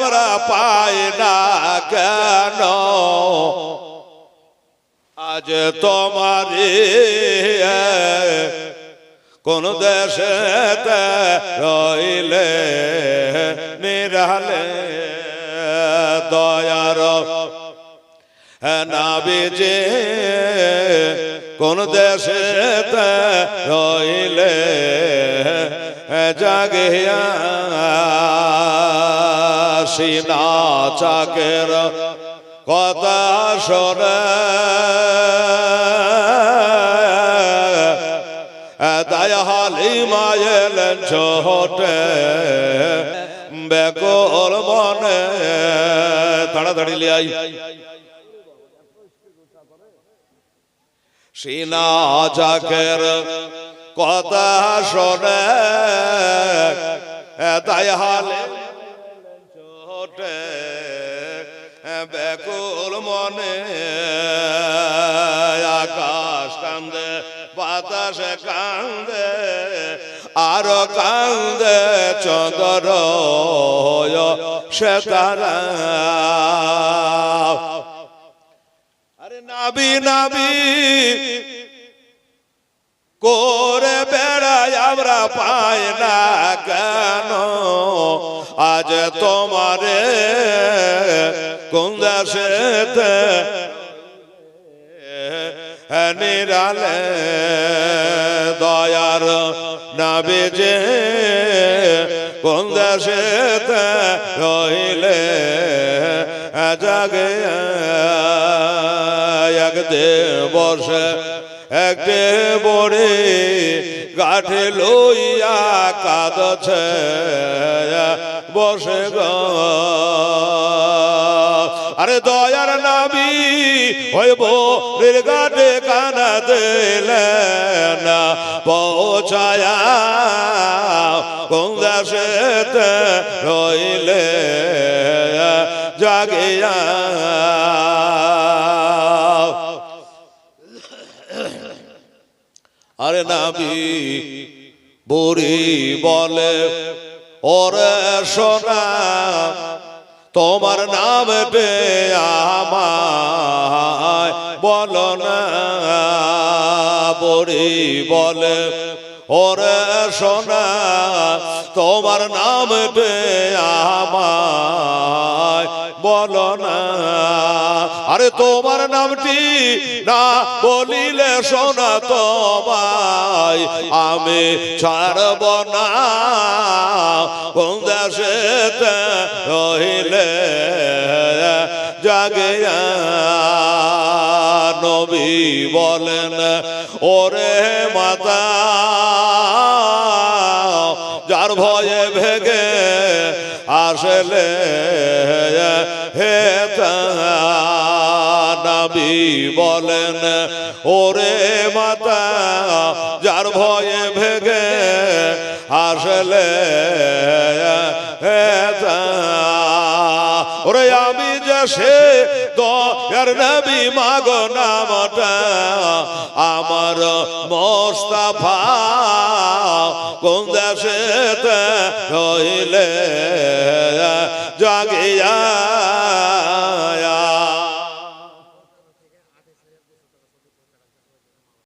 আমরা পাই না কেন আজ তোমারি কোন দেশে রইলে নিরালে দয়ার নবীজি কোন দেশে রইলে জাগিয়া সিনা চাকের কথা শোনে দয়া হালিমা এলেন ছোটে বেকল মনে তাড়াতাড়ি লিয়াই সিনা চাকের কথা শোনে দয়া হালিমা ছোটে বেকুল মনে আকাশ কান্দে বাতাস কান্দে আর কান্দে চন্দ্র সে তারা আরে নাবি নাবি করে বেড়াই আমরা পাই না কেন আজ তোমারে কোন দেশেতে নিরালে দয়ার নবীজি কোন দেশেতে রইলে জাগে এক বসে একটে বড়ে গাঠে লইয়া কাঁদছে বসে গো আরে দয়ার নবী হইব রেল গাঠে কানা দিলেন পৌঁছায়া কোন দেশেতে রইলে জাগিয়া আরে নবী বুড়ি বলে ওরে সোনা তোমার নামে আমায় বলো না বুড়ি বলে ওরে সোনা তোমার নামে আমায় বলো না আরে তোমার নামটি না বলিলে সোনা তোমায় আমি ছাড়ব না কোন দেশেতে রইলে জাগিয়া নবী বলেন ওরে মাতা যার ভয়ে ভেগে আসলে হে নবী বলেন ওরে মাতা যার ভয়ে ভেগে আসলে ওরে আমি যে সে দয়ার নবী মাগো নামটা আমার মোস্তফা কোন দেশেতে রইলে জাগিয়া